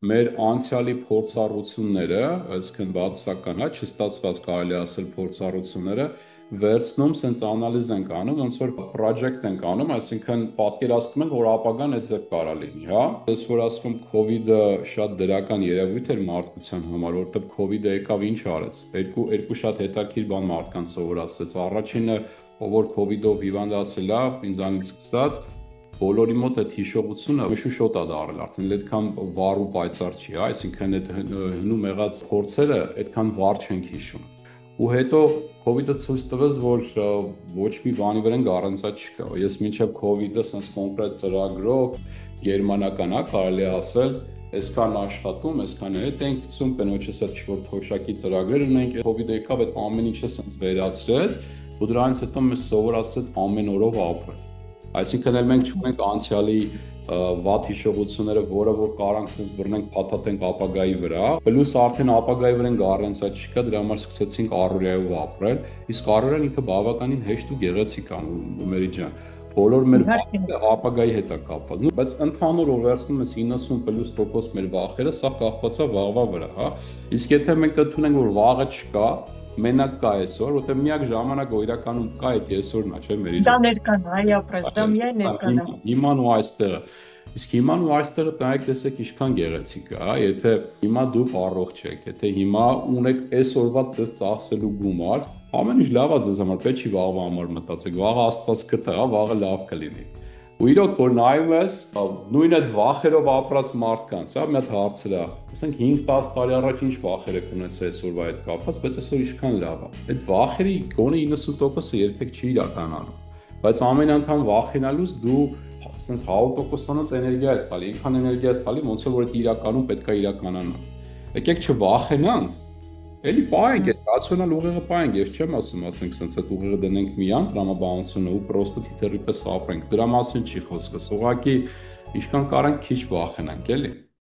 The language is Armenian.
մեր անցյալի փորձառությունները, այսինքն բացասական, չստացված կարելի ասել փորձառությունները վերցնում, սենց անալիզ ենք անում, ոնց որ project ենք անում, այսինքն պատկերացնում ենք, որ ապագան այդ ձև կարա լինի, հա։ Ես որ ասում COVID-ը շատ դրական երևույթ էր մարդկության համար, որովհետև COVID-ը եկավ ինչ արեց։ Երկու շատ հետաքրքիր բան մարդկանց սովորացրեց։ Առաջինը, ով որ COVID-ով հիվանդացել է, ինձանից սկսած, բոլորի մոտ այդ հիշողությունը մշուշոտ է դարել, արդեն այդքան վառ ու պայծառ չի, այսինքն այդ հնում եղած փորձերը այդքան վառ չենք հիշում։ Ու հետո COVID-ը ցույց տվեց, որ ոչ մի բանի վրա գառանցած չկա։ Ես մինչև COVID-ը sense կոնկրետ ծրագրով գերմանական է կարելի ասել, այսքան աշխատում, այսքան հետ ենք գցում, կնոջս այդ ինչ-որ թոշակի ծրագրեր ունենք, COVID-ը եկավ այդ ամեն ինչը sense վերացրեց, ու դրանից հետո մեզ սովորացրեց ամեն օրով ապրել։ Այսինքն էլ մենք չունենք անցյալի վատ հիշողությունները, որը որ կարանք sense բռնենք, փաթաթենք ապագայի վրա, պլյուս արդեն ապագայի վրա գառանցած չկա, դրա համար սկսեցինք առօրյայով ապրել, իսկ առօրյան ինքը բավականին հեշտ ու գեղեցիկ է, մերի ջան։ Բոլոր մեր վախերը ապագայի հետ է կապված, բայց ընդհանուր որ վերցնում ես 90+% մեր վախերը, սա կախված է վաղվա վրա, հա։ Իսկ եթե մենք ընդունենք, որ վաղը չկա, մենակ կա այսօր, որտեղ միակ ժամանակը իրականում կա այդ այսօրն է, չէ՞, մերի ջան։ Դա ներկան է, այ ապրես, դա միայն ներկան է։ Հիման ու այստեղը։ Իսկ հիման ու այստեղը նայեք տեսեք ինչքան գեղեցիկ է, հա, եթե հիմա դուք առողջ եք, եթե հիմա ունեք այսօրվա ձեզ ծախսելու գումար, ամեն ինչ լավ է ձեզ համար, պետք չի վաղվա համար մտածեք, վաղը Աստված կտա, վաղը լավ կլինի։ Ու իրոք որ նայում ես, նույն այդ վախերով ապրած մարդկանց, հա, մի հատ հարցեր է, ասենք 5-10 տարի առաջ ինչ վախեր եք ունեցել այսօրվա հետ կապված, բայց այսօր ինչքան լավ է։ Այդ վախերի գոնե 90%-ը երբեք չի իրականանում, բայց ամեն անգամ վախենալուց դու ասենց 100%-անոց էներգիա ես տալի, այնքան էներգիա ես տալի, ոնց որ այդ իրականում պետք է իրականանա։ Եկեք չվախենանք, էլի պահենք, այդ ռացիոնալ ուղեղը պահենք, ես չեմ ասում, ասենք սենց այդ ուղեղը դնենք միան տրամաբանությունը ու պրոստը թիթեռի պես ապրենք, դրա մասին չի խոսքս, ուղղակի ինչքան կարանք քիչ վախենանք, էլի։